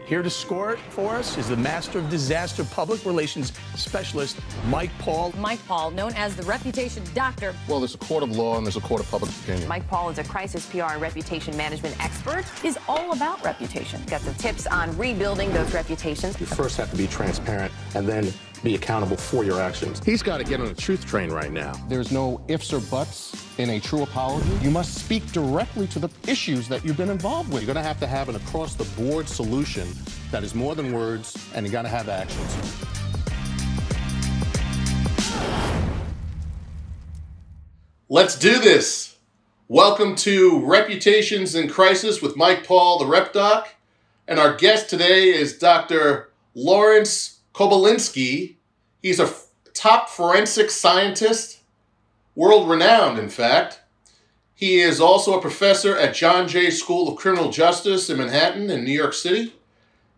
Here to score it for us is the master of disaster public relations specialist, Mike Paul. Mike Paul, known as the reputation doctor. Well, there's a court of law and there's a court of public opinion. Mike Paul is a crisis PR and reputation management expert. He's all about reputation. Got some tips on rebuilding those reputations. You first have to be transparent and then be accountable for your actions. He's got to get on a truth train right now. There's no ifs or buts in a true apology. You must speak directly to the issues that you've been involved with. You're going to have an across-the-board solution that is more than words, and you got to have actions. Let's do this. Welcome to Reputations in Crisis with Mike Paul, the Rep Doc. And our guest today is Dr. Lawrence Kobilinsky. He's a top forensic scientist, world-renowned, in fact. He is also a professor at John Jay School of Criminal Justice in Manhattan in New York City.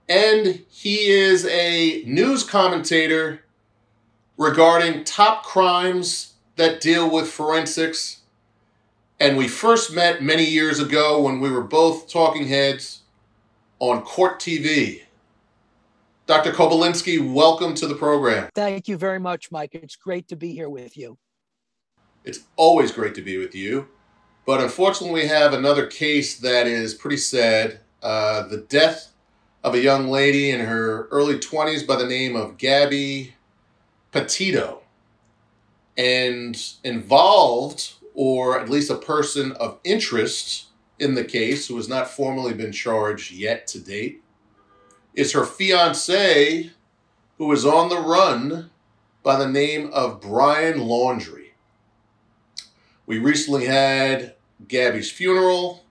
And he is a news commentator regarding top crimes that deal with forensics. And we first met many years ago when we were both talking heads on Court TV. Dr. Kobilinsky, welcome to the program. Thank you very much, Mike. It's great to be here with you. It's always great to be with you. But unfortunately, we have another case that is pretty sad. The death of a young lady in her early 20s by the name of Gabby Petito. And involved, or at least a person of interest in the case, who has not formally been charged yet to date, is her fiancé, who is on the run by the name of Brian Laundrie. We recently had Gabbys Funeral.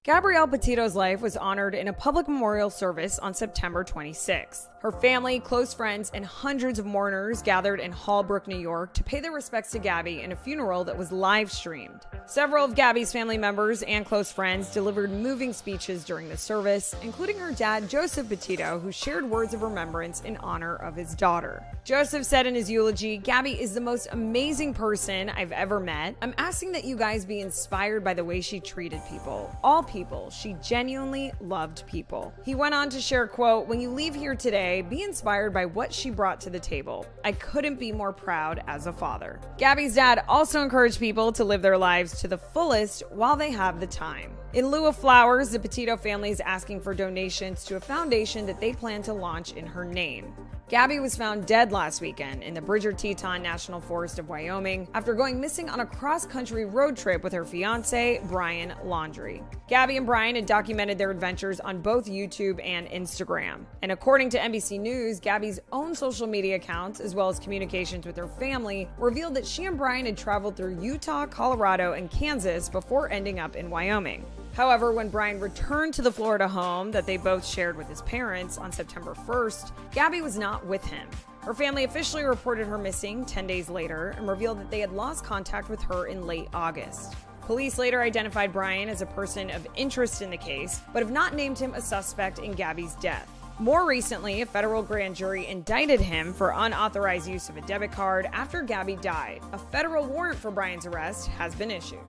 Gabby Petito's life was honored in a public memorial service on September 26th. Her family, close friends, and hundreds of mourners gathered in Hallbrook, New York to pay their respects to Gabby in a funeral that was live streamed. Several of Gabby's family members and close friends delivered moving speeches during the service, including her dad, Joseph Petito, who shared words of remembrance in honor of his daughter. Joseph said in his eulogy, "Gabby is the most amazing person I've ever met. I'm asking that you guys be inspired by the way she treated people. All people. She genuinely loved people." He went on to share, quote, "When you leave here today, be inspired by what she brought to the table. I couldn't be more proud as a father." Gabby's dad also encouraged people to live their lives to the fullest while they have the time. In lieu of flowers, the Petito family is asking for donations to a foundation that they plan to launch in her name. Gabby was found dead last weekend in the Bridger-Teton National Forest of Wyoming after going missing on a cross-country road trip with her fiancé, Brian Laundrie. Gabby and Brian had documented their adventures on both YouTube and Instagram. And according to NBC News, Gabby's own social media accounts, as well as communications with her family, revealed that she and Brian had traveled through Utah, Colorado, and Kansas before ending up in Wyoming. However, when Brian returned to the Florida home that they both shared with his parents on September 1st, Gabby was not with him. Her family officially reported her missing 10 days later and revealed that they had lost contact with her in late August. Police later identified Brian as a person of interest in the case, but have not named him a suspect in Gabby's death. More recently, a federal grand jury indicted him for unauthorized use of a debit card after Gabby died. A federal warrant for Brian's arrest has been issued.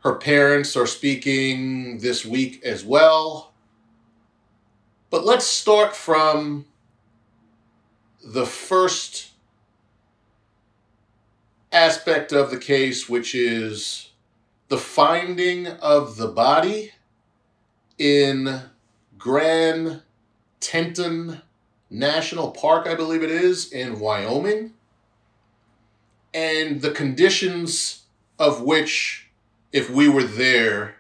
Her parents are speaking this week as well. But let's start from the first aspect of the case, which is the finding of the body in Grand Teton National Park, I believe it is, in Wyoming, and the conditions of which, if we were there,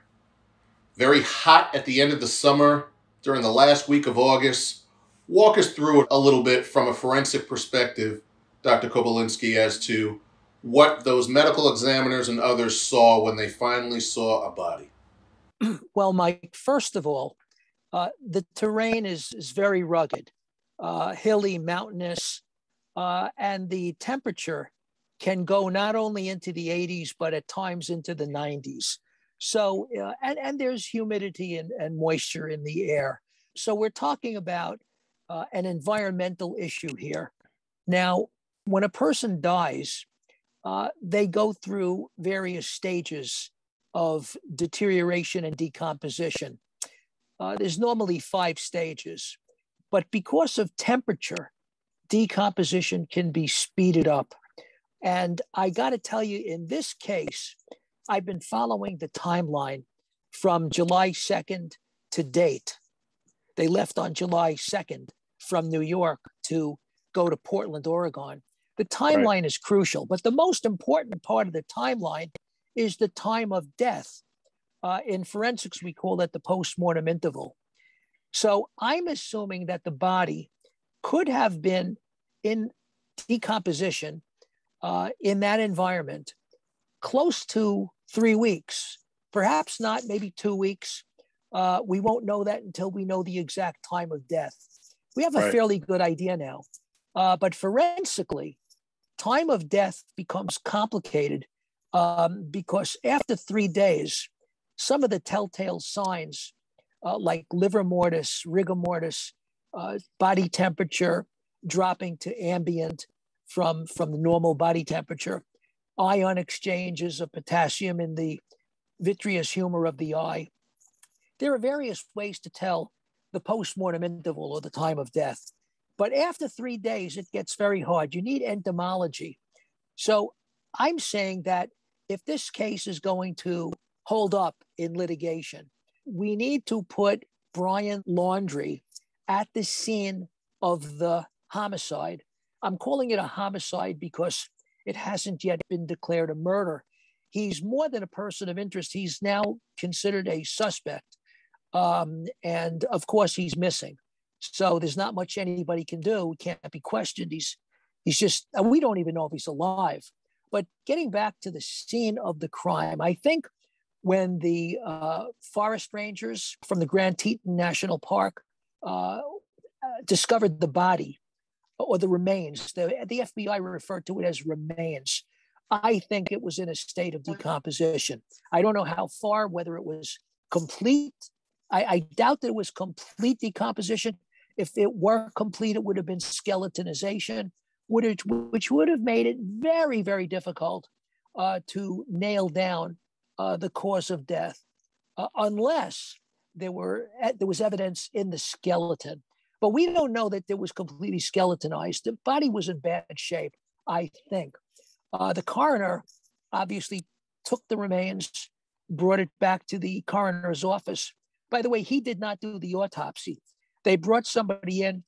very hot at the end of the summer, during the last week of August. Walk us through it a little bit from a forensic perspective, Dr. Kobilinsky, as to what those medical examiners and others saw when they finally saw a body. Well, Mike, first of all, the terrain is very rugged, hilly, mountainous, and the temperature can go not only into the 80s, but at times into the 90s. So, and there's humidity and moisture in the air. So we're talking about an environmental issue here. Now, when a person dies, they go through various stages of deterioration and decomposition. there's normally 5 stages, but because of temperature, decomposition can be speeded up. And I got to tell you, in this case, I've been following the timeline from July 2nd to date. They left on July 2nd from New York to go to Portland, Oregon. The timeline is crucial, but the most important part of the timeline is the time of death. In forensics, we call it the postmortem interval. So I'm assuming that the body could have been in decomposition in that environment close to 3 weeks, perhaps not, maybe 2 weeks. We won't know that until we know the exact time of death. We have a fairly good idea now, but forensically, time of death becomes complicated because after 3 days, some of the telltale signs like livor mortis, rigor mortis, body temperature dropping to ambient from the normal body temperature, ion exchanges of potassium in the vitreous humor of the eye. There are various ways to tell the postmortem interval or the time of death. But after 3 days, it gets very hard. You need entomology. So I'm saying that if this case is going to hold up in litigation, we need to put Brian Laundrie at the scene of the homicide. I'm calling it a homicide because it hasn't yet been declared a murder. He's more than a person of interest. He's now considered a suspect. And of course, he's missing. So there's not much anybody can do. He can't be questioned. He's just, we don't even know if he's alive. But getting back to the scene of the crime, I think when the forest rangers from the Grand Teton National Park discovered the body or the remains, the FBI referred to it as remains. I think it was in a state of decomposition. I don't know how far, whether it was complete. I doubt that it was complete decomposition. If it were complete, it would have been skeletonization, which would have made it very, very difficult to nail down the cause of death, unless there was evidence in the skeleton. But we don't know that it was completely skeletonized. The body was in bad shape, I think. The coroner obviously took the remains, brought it back to the coroner's office. By the way, he did not do the autopsy. They brought somebody in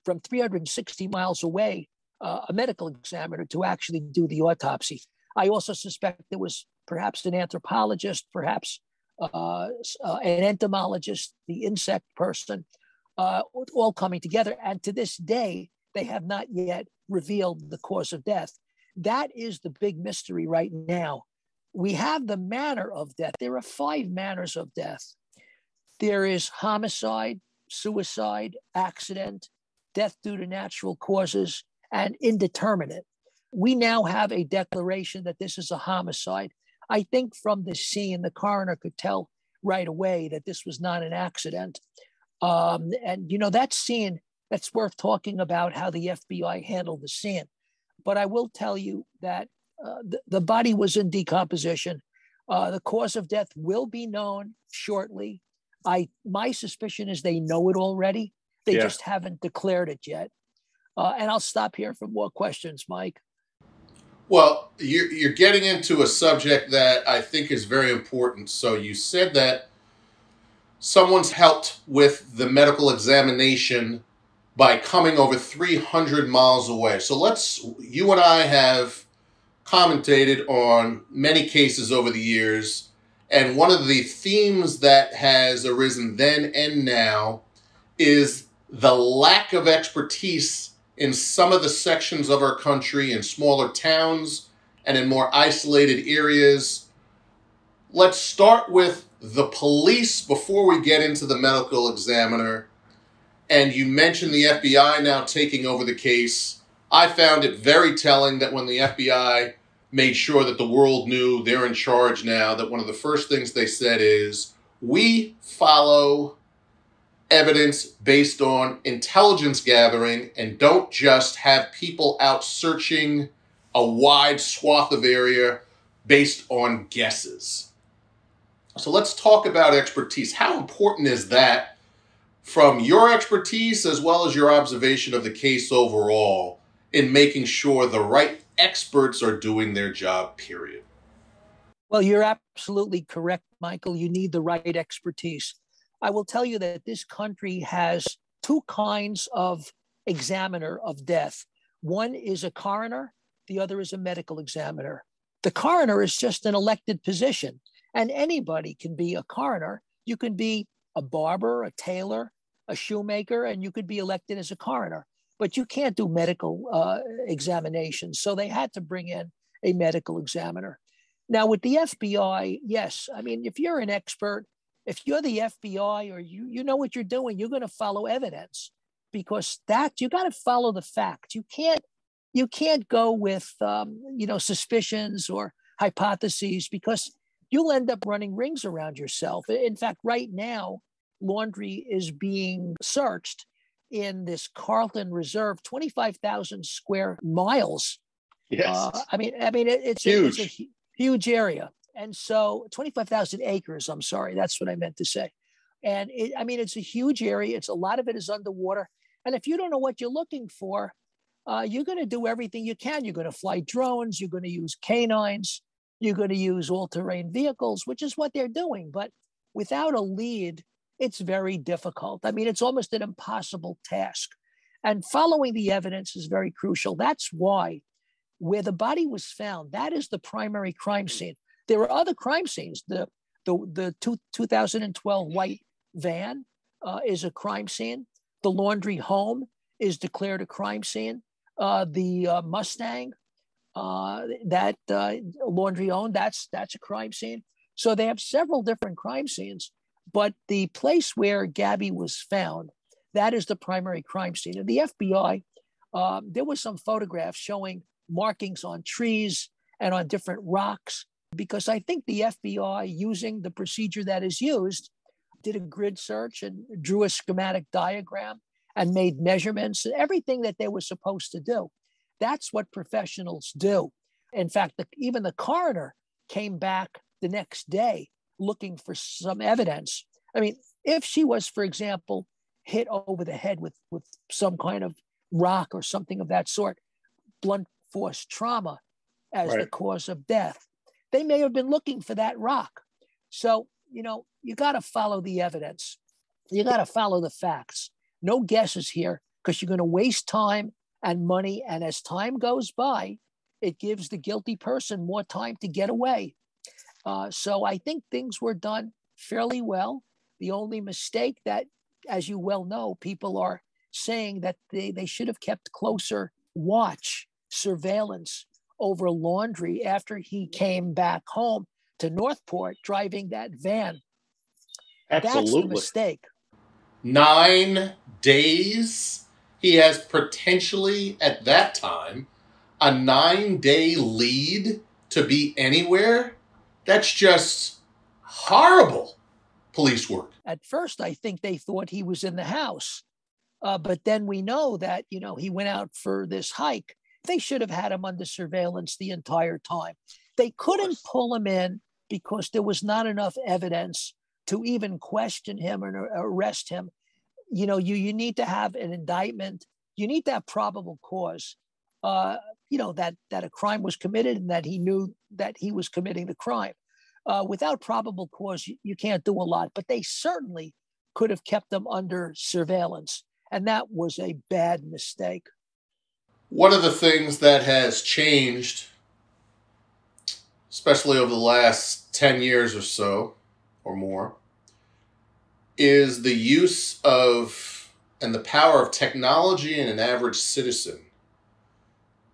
from 360 miles away, a medical examiner, to actually do the autopsy. I also suspect there was perhaps an anthropologist, perhaps an entomologist, the insect person, all coming together. And to this day, they have not yet revealed the cause of death. That is the big mystery right now. We have the manner of death. There are 5 manners of death. There is homicide, suicide, accident, death due to natural causes, and indeterminate. We now have a declaration that this is a homicide. I think from the scene, the coroner could tell right away that this was not an accident. And, you know, that scene, that's worth talking about how the FBI handled the scene. But I will tell you that the body was in decomposition. The cause of death will be known shortly. My suspicion is they know it already. They just haven't declared it yet. And I'll stop here for more questions, Mike. Well, you're getting into a subject that I think is very important. So you said that someone's helped with the medical examination by coming over 300 miles away. So you and I have commentated on many cases over the years. And one of the themes that has arisen then and now is the lack of expertise in some of the sections of our country, in smaller towns and in more isolated areas. Let's start with the police before we get into the medical examiner. And you mentioned the FBI now taking over the case. I found it very telling that when the FBI made sure that the world knew they're in charge now, that one of the first things they said is, we follow evidence based on intelligence gathering and don't just have people out searching a wide swath of area based on guesses. So let's talk about expertise. How important is that from your expertise as well as your observation of the case overall in making sure the right experts are doing their job, period? Well, you're absolutely correct, Michael. You need the right expertise. I will tell you that this country has two kinds of examiner of death. One is a coroner, the other is a medical examiner. The coroner is just an elected position, and anybody can be a coroner. You can be a barber, a tailor, a shoemaker, and you could be elected as a coroner, but you can't do medical examinations. So they had to bring in a medical examiner. Now with the FBI, yes, I mean, if you're an expert, if you're the FBI or you know what you're doing, you're going to follow evidence, because that you got to follow the facts. You can't go with suspicions or hypotheses, because you'll end up running rings around yourself. In fact, right now, Laundrie is being searched in this Carlton Reserve, 25,000 square miles. Yes. It's a huge area. And so 25,000 acres, I'm sorry, that's what I meant to say. And it's a huge area. A lot of it is underwater. And if you don't know what you're looking for, you're going to do everything you can. You're going to fly drones. You're going to use canines. You're going to use all-terrain vehicles, which is what they're doing. But without a lead, it's very difficult. I mean, it's almost an impossible task. And following the evidence is very crucial. That's why where the body was found, that is the primary crime scene. There are other crime scenes. The 2012 white van is a crime scene. The Laundrie home is declared a crime scene. The Mustang that Laundrie owned, that's a crime scene. So they have several different crime scenes, but the place where Gabby was found, that is the primary crime scene. And the FBI, there was some photographs showing markings on trees and on different rocks, because I think the FBI, using the procedure that is used, did a grid search and drew a schematic diagram and made measurements and everything that they were supposed to do. That's what professionals do. In fact, even the coroner came back the next day looking for some evidence. I mean, if she was, for example, hit over the head with some kind of rock or something of that sort, blunt force trauma as the cause of death, they may have been looking for that rock. So, you got to follow the evidence. You got to follow the facts. No guesses here, because you're going to waste time and money. And as time goes by, it gives the guilty person more time to get away. So I think things were done fairly well. The only mistake that, as you well know, people are saying that they should have kept closer watch, surveillance over Laundrie after he came back home to Northport driving that van. Absolutely. That's the mistake. 9 days. He has potentially, at that time, a 9-day lead to be anywhere. That's just horrible police work. At first, I think they thought he was in the house. But then we know that, he went out for this hike. They should have had him under surveillance the entire time. They couldn't pull him in because there was not enough evidence to even question him or arrest him. You need to have an indictment. You need to have probable cause, that a crime was committed and that he knew that he was committing the crime. Without probable cause, you can't do a lot, but they certainly could have kept them under surveillance. And that was a bad mistake. One of the things that has changed, especially over the last 10 years or so, or more, is the use of and the power of technology in an average citizen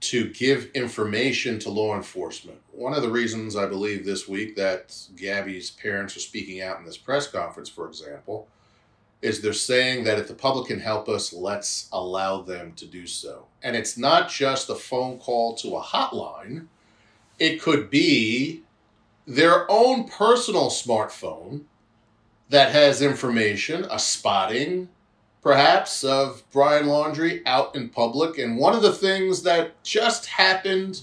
to give information to law enforcement. One of the reasons I believe this week that Gabby's parents are speaking out in this press conference, for example, is they're saying that if the public can help us, let's allow them to do so. And it's not just a phone call to a hotline. It could be their own personal smartphone that has information, a spotting, perhaps, of Brian Laundrie out in public. And one of the things that just happened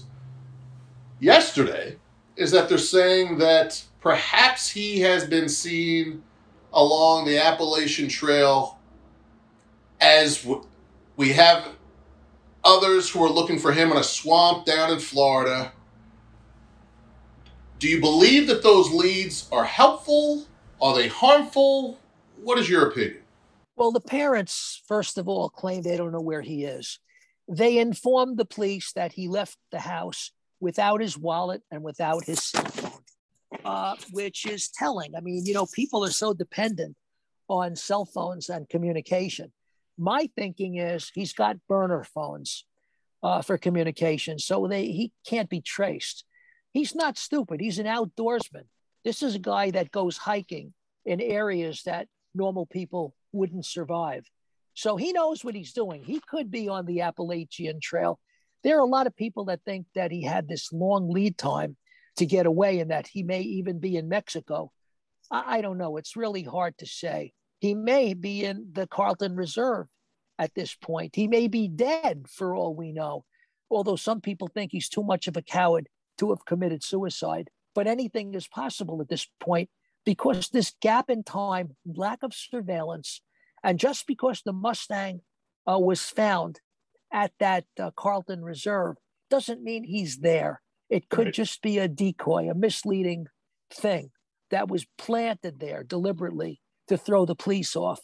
yesterday is that they're saying that perhaps he has been seen along the Appalachian Trail as we have others who are looking for him in a swamp down in Florida. Do you believe that those leads are helpful? Are they harmful? What is your opinion? Well, the parents, first of all, claim they don't know where he is. They informed the police that he left the house without his wallet and without his cell phone, which is telling. I mean, people are so dependent on cell phones and communication. My thinking is he's got burner phones for communication, so he can't be traced. He's not stupid. He's an outdoorsman. This is a guy that goes hiking in areas that normal people wouldn't survive. So he knows what he's doing. He could be on the Appalachian Trail. There are a lot of people that think that he had this long lead time to get away and that he may even be in Mexico. I don't know. It's really hard to say. He may be in the Carlton Reserve at this point. He may be dead for all we know, although some people think he's too much of a coward to have committed suicide. But anything is possible at this point because this gap in time, lack of surveillance, and just because the Mustang was found at that Carlton Reserve doesn't mean he's there. It could just be a decoy, a misleading thing that was planted there deliberately to throw the police off.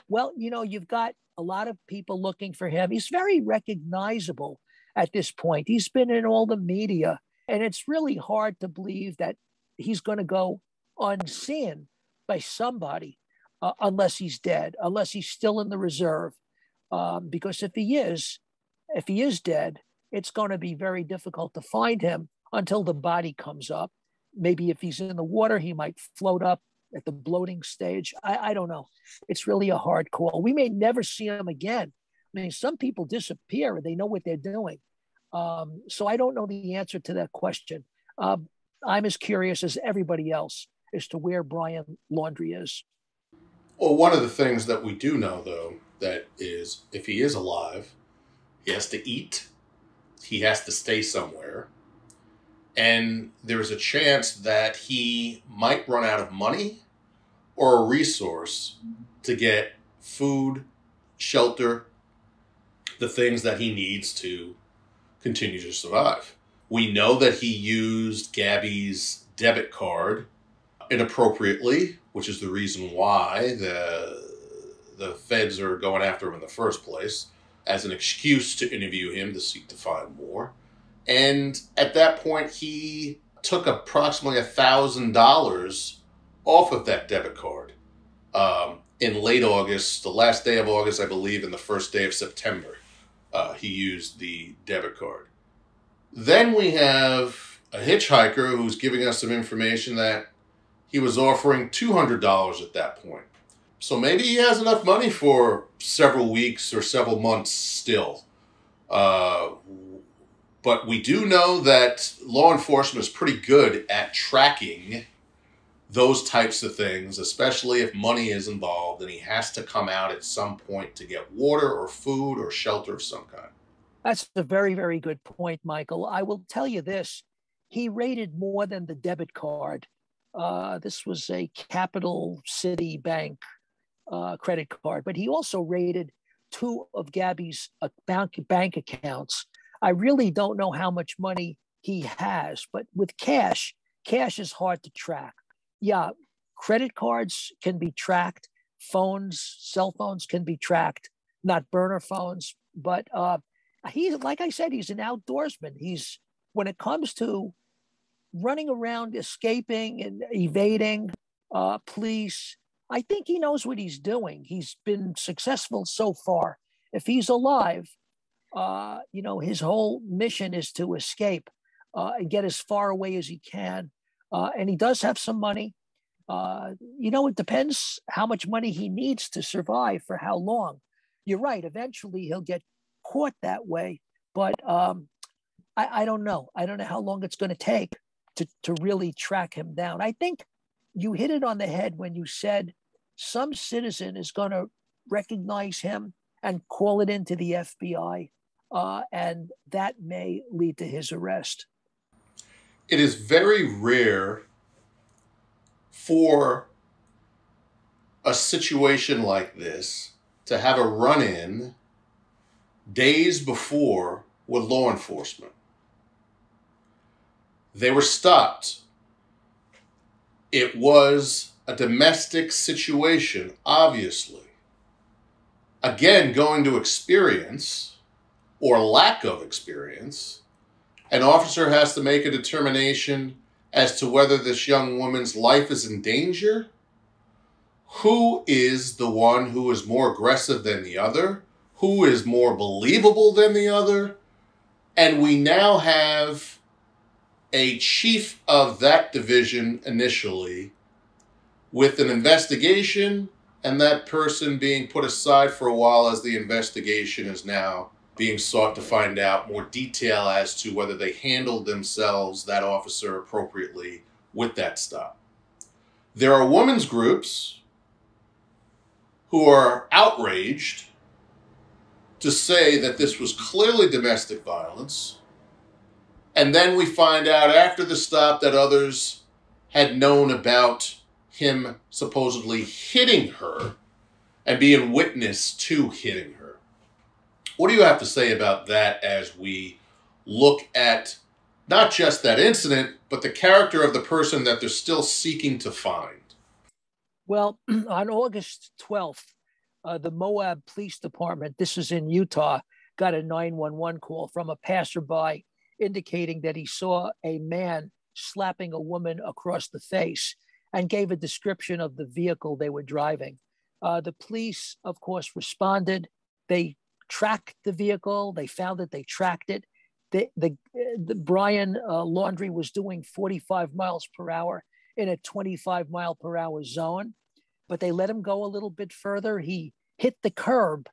Well, you've got a lot of people looking for him. He's very recognizable at this point. He's been in all the media, and it's really hard to believe that he's going to go unseen by somebody unless he's dead, unless he's still in the reserve. Because if he is dead, it's going to be very difficult to find him until the body comes up. Maybe if he's in the water, he might float up at the bloating stage. I don't know. It's really a hard call. We may never see him again. I mean, some people disappear and they know what they're doing. So I don't know the answer to that question. I'm as curious as everybody else as to where Brian Laundrie is. Well, one of the things that we do know, though, that is if he is alive, he has to eat, he has to stay somewhere, and there's a chance that he might run out of money or a resource to get food, shelter, the things that he needs to continue to survive. We know that he used Gabby's debit card inappropriately, which is the reason why the feds are going after him in the first place, as an excuse to interview him to seek to find more. And at that point, he took approximately $1,000 off of that debit card in late August, the last day of August, I believe, and the first day of September. He used the debit card. Then we have a hitchhiker who's giving us some information that he was offering $200 at that point. So maybe he has enough money for several weeks or several months still. But we do know that law enforcement is pretty good at tracking those types of things, especially if money is involved and he has to come out at some point to get water or food or shelter of some kind. That's a very, very good point, Michael. I will tell you this. He raided more than the debit card. This was a Capital City Bank credit card, but he also raided two of Gabby's bank accounts. I really don't know how much money he has, but with cash is hard to track. Yeah, credit cards can be tracked. Phones, cell phones can be tracked, not burner phones. But like I said, he's an outdoorsman. When it comes to running around, escaping and evading police, I think he knows what he's doing. He's been successful so far. If he's alive, his whole mission is to escape and get as far away as he can. And he does have some money. It depends how much money he needs to survive for how long. You're right. Eventually he'll get caught that way. But I don't know. I don't know how long it's going to take to really track him down. I think you hit it on the head when you said some citizen is going to recognize him and call it into the FBI. And that may lead to his arrest. It is very rare for a situation like this to have a run-in days before with law enforcement. They were stopped. It was a domestic situation, obviously. Again, going to experience or lack of experience, an officer has to make a determination as to whether this young woman's life is in danger. Who is the one who is more aggressive than the other? Who is more believable than the other? And we now have a chief of that division initially with an investigation, and that person being put aside for a while as the investigation is now being sought to find out more detail as to whether they handled themselves, that officer, appropriately with that stop. There are women's groups who are outraged to say that this was clearly domestic violence. And then we find out after the stop that others had known about him supposedly hitting her and being witness to hitting her. What do you have to say about that as we look at not just that incident, but the character of the person that they're still seeking to find? Well, on August 12th, the Moab Police Department, this is in Utah, got a 911 call from a passerby indicating that he saw a man slapping a woman across the face and gave a description of the vehicle they were driving. The police, of course, responded. They tracked the vehicle. They found it. They tracked it. The Brian Laundrie was doing 45 miles per hour in a 25 mile per hour zone, but they let him go a little bit further. He hit the curb,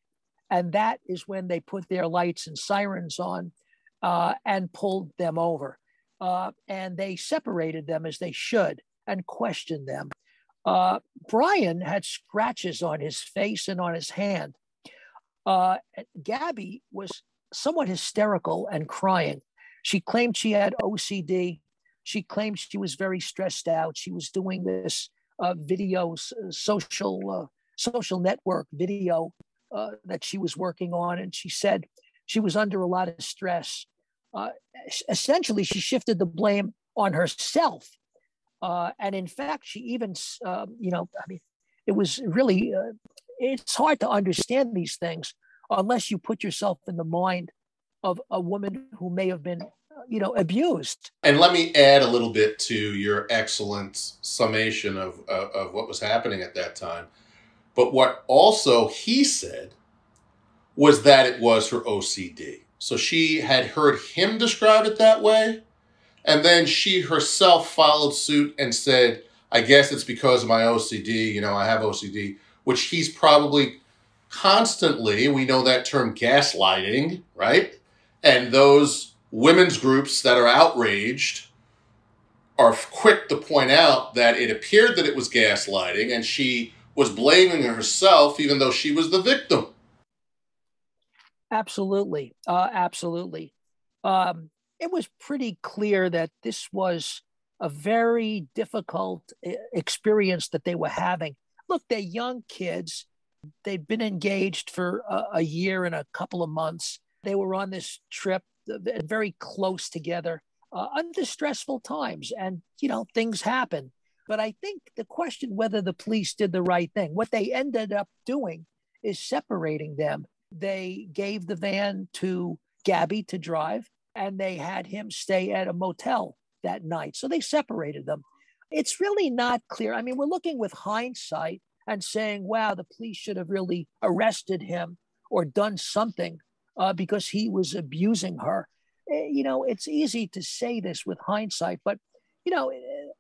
and that is when they put their lights and sirens on and pulled them over. And they separated them as they should and questioned them. Brian had scratches on his face and on his hand. Gabby was somewhat hysterical and crying. She claimed she had OCD. She claimed she was very stressed out. She was doing this social network video that she was working on. And she said she was under a lot of stress. Essentially, she shifted the blame on herself. And in fact, she even, it was really, it's hard to understand these things unless you put yourself in the mind of a woman who may have been, abused. And let me add a little bit to your excellent summation of what was happening at that time. But what also he said was that it was her OCD. So she had heard him describe it that way. And then she herself followed suit and said, I guess it's because of my OCD. I have OCD, which he's probably constantly, we know that term gaslighting, right? And those women's groups that are outraged are quick to point out that it appeared that it was gaslighting and she was blaming herself even though she was the victim. Absolutely. Absolutely. It was pretty clear that this was a very difficult experience that they were having. Look, they're young kids. They'd been engaged for a year and a couple of months. They were on this trip, very close together, under stressful times. And, things happen. But I think the question whether the police did the right thing, what they ended up doing is separating them. They gave the van to Gabby to drive, and they had him stay at a motel that night. So they separated them. It's really not clear. I mean, we're looking with hindsight and saying, wow, the police should have really arrested him or done something because he was abusing her. It's easy to say this with hindsight, but,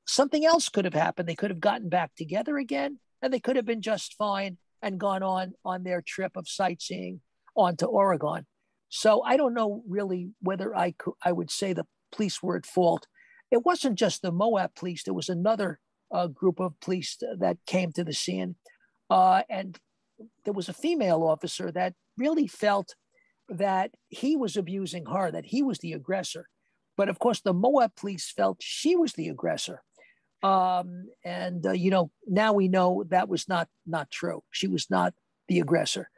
something else could have happened. They could have gotten back together again, and they could have been just fine and gone on their trip of sightseeing on to Oregon. So I don't know really whether I would say the police were at fault. It wasn't just the Moab police. There was another group of police that came to the scene. And there was a female officer that really felt that he was abusing her, that he was the aggressor. But of course, the Moab police felt she was the aggressor. Now we know that was not true. She was not the aggressor.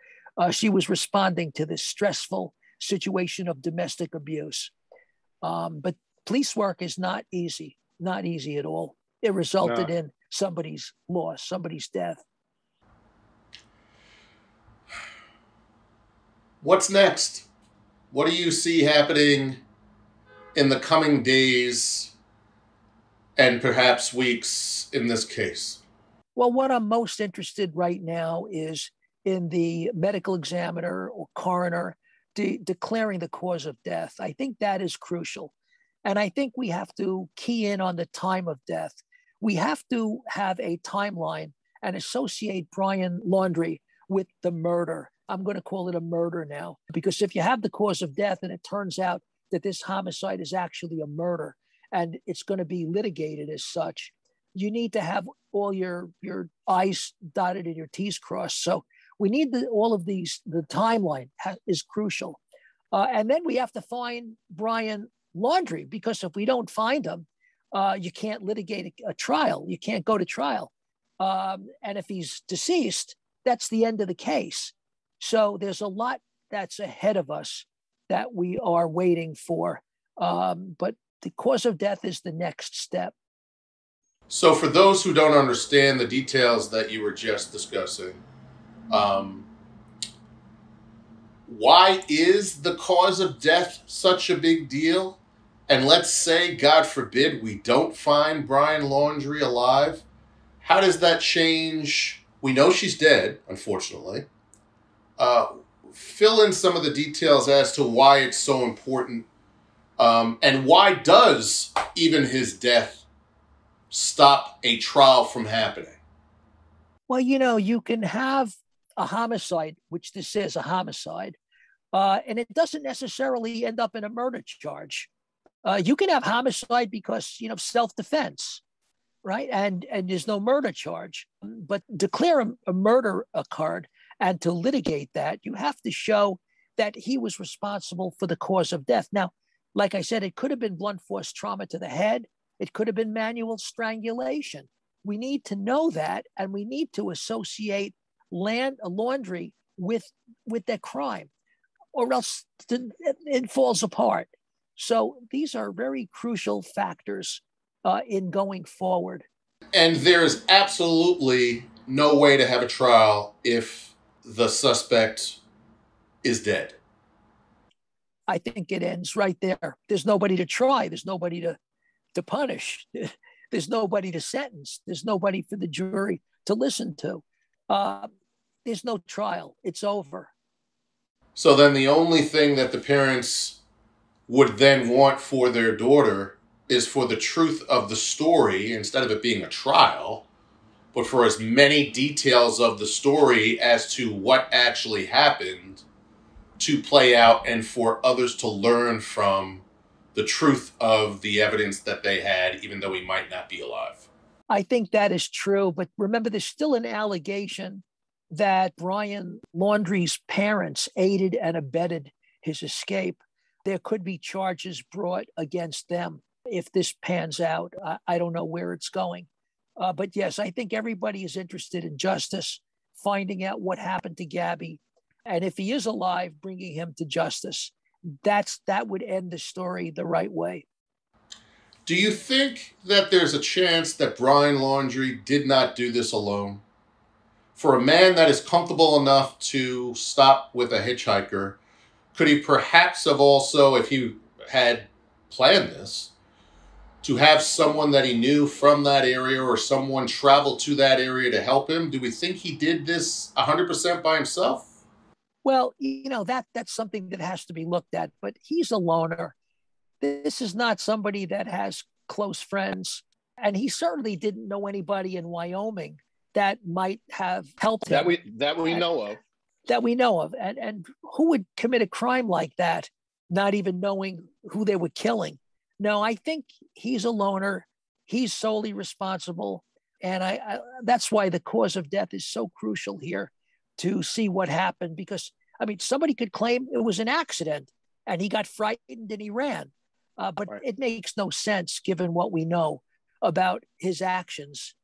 She was responding to this stressful situation of domestic abuse. But police work is not easy at all. It resulted in somebody's loss, somebody's death. What's next? What do you see happening in the coming days and perhaps weeks in this case? Well, what I'm most interested right now is in the medical examiner or coroner declaring the cause of death. I think that is crucial. And I think we have to key in on the time of death. We have to have a timeline and associate Brian Laundrie with the murder. I'm going to call it a murder now, because if you have the cause of death and it turns out that this homicide is actually a murder and it's going to be litigated as such, you need to have all your I's dotted and your T's crossed. So we need all of these. The timeline is crucial. And then we have to find Brian Laundrie, because if we don't find him, you can't litigate a trial. You can't go to trial. And if he's deceased, that's the end of the case. So there's a lot that's ahead of us that we are waiting for. But the cause of death is the next step. So for those who don't understand the details that you were just discussing, why is the cause of death such a big deal? And let's say, God forbid, we don't find Brian Laundrie alive. How does that change? We know she's dead, unfortunately. Fill in some of the details as to why it's so important. And why does even his death stop a trial from happening? Well, you can have a homicide, which this is a homicide, and it doesn't necessarily end up in a murder charge. You can have homicide because, self-defense, right? And there's no murder charge. But declare a murder occurred, and to litigate that, you have to show that he was responsible for the cause of death. Now, like I said, it could have been blunt force trauma to the head. It could have been manual strangulation. We need to know that, and we need to associate Laundrie with that crime, or else it falls apart. So these are very crucial factors in going forward. And there's absolutely no way to have a trial if the suspect is dead. I think it ends right there. There's nobody to try. There's nobody to punish. There's nobody to sentence. There's nobody for the jury to listen to. There's no trial. It's over. So then the only thing that the parents would then want for their daughter is for the truth of the story, instead of it being a trial, but for as many details of the story as to what actually happened to play out, and for others to learn from the truth of the evidence that they had, even though he might not be alive. I think that is true. But remember, there's still an allegation that Brian Laundrie's parents aided and abetted his escape. There could be charges brought against them if this pans out. I don't know where it's going. But yes, I think everybody is interested in justice, finding out what happened to Gabby. And if he is alive, bringing him to justice. That would end the story the right way. Do you think that there's a chance that Brian Laundrie did not do this alone? For a man that is comfortable enough to stop with a hitchhiker, could he perhaps have also, if he had planned this, to have someone that he knew from that area or someone travel to that area to help him? Do we think he did this 100% by himself? Well, that's something that has to be looked at, but he's a loner. This is not somebody that has close friends. And he certainly didn't know anybody in Wyoming that might have helped him. That we know of. That we know of. And who would commit a crime like that, not even knowing who they were killing? No, I think he's a loner. He's solely responsible. And I that's why the cause of death is so crucial here, to see what happened. Because, somebody could claim it was an accident and he got frightened and he ran. But right. It makes no sense given what we know. about his actions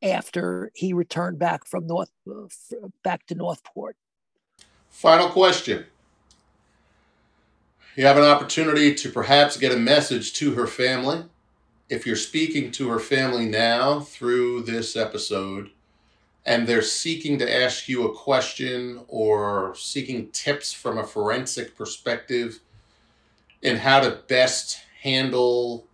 after he returned back from back to Northport. Final question. You have an opportunity to perhaps get a message to her family. If you're speaking to her family now through this episode, and they're seeking to ask you a question or seeking tips from a forensic perspective in how to best handle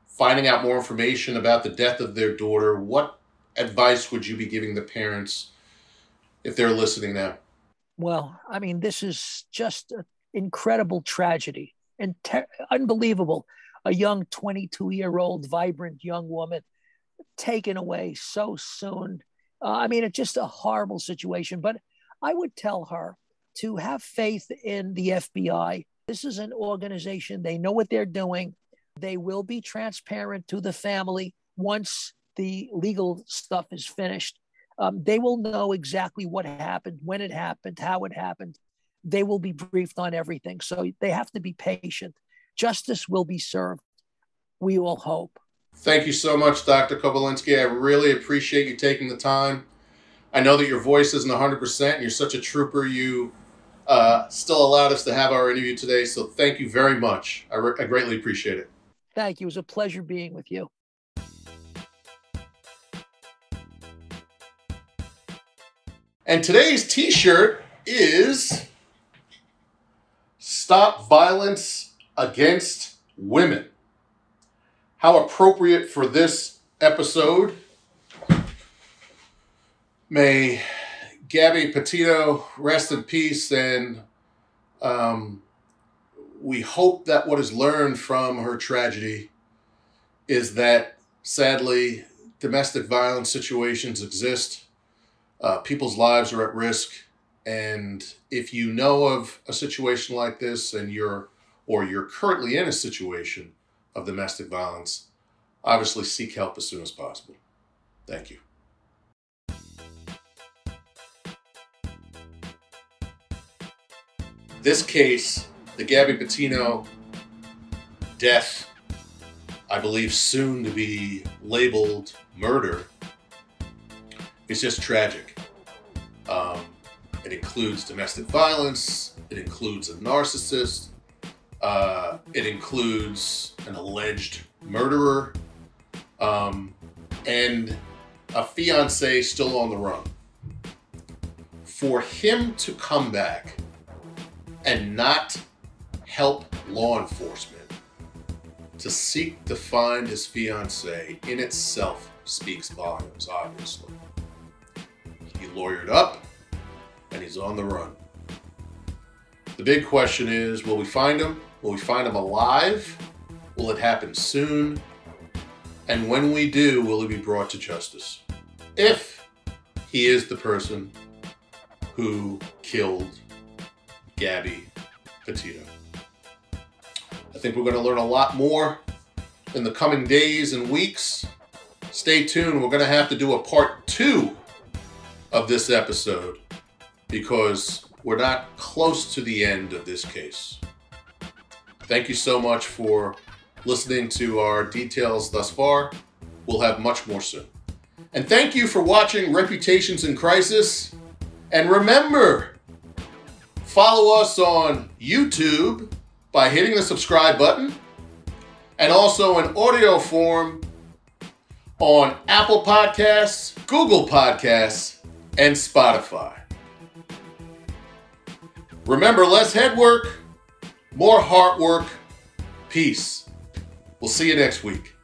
finding out more information about the death of their daughter, what advice would you be giving the parents if they're listening now? Well, I mean, this is just an incredible tragedy and unbelievable. A young 22-year-old, vibrant young woman taken away so soon. I mean, it's just a horrible situation, but I would tell her to have faith in the FBI. This is an organization. They know what they're doing. They will be transparent to the family once the legal stuff is finished. They will know exactly what happened, when it happened, how it happened. They will be briefed on everything. So they have to be patient. Justice will be served. We all hope. Thank you so much, Dr. Kobilinsky. I really appreciate you taking the time. I know that your voice isn't 100%. You're such a trooper. You still allowed us to have our interview today. So thank you very much. I greatly appreciate it. Thank you. It was a pleasure being with you. And today's T-shirt is Stop Violence Against Women. How appropriate for this episode. May Gabby Petito rest in peace, and we hope that what is learned from her tragedy is that, sadly, domestic violence situations exist. People's lives are at risk, and if you know of a situation like this and you're currently in a situation of domestic violence, obviously seek help as soon as possible. Thank you. This case, the Gabby Petito death, I believe soon to be labeled murder, is just tragic. It includes domestic violence. It includes a narcissist. It includes an alleged murderer, and a fiancé still on the run. For him to come back and not help law enforcement to seek to find his fiancé in itself speaks volumes, obviously. He lawyered up, and he's on the run. The big question is, will we find him? Will we find him alive? Will it happen soon? And when we do, will he be brought to justice? If he is the person who killed Gabby Petito. I think we're going to learn a lot more in the coming days and weeks. Stay tuned. We're going to have to do a part 2 of this episode because we're not close to the end of this case. Thank you so much for listening to our details thus far. We'll have much more soon. And thank you for watching Reputations in Crisis. And remember, follow us on YouTube by hitting the subscribe button, and also in audio form on Apple Podcasts, Google Podcasts, and Spotify. Remember, less head work, more heart work. Peace. We'll see you next week.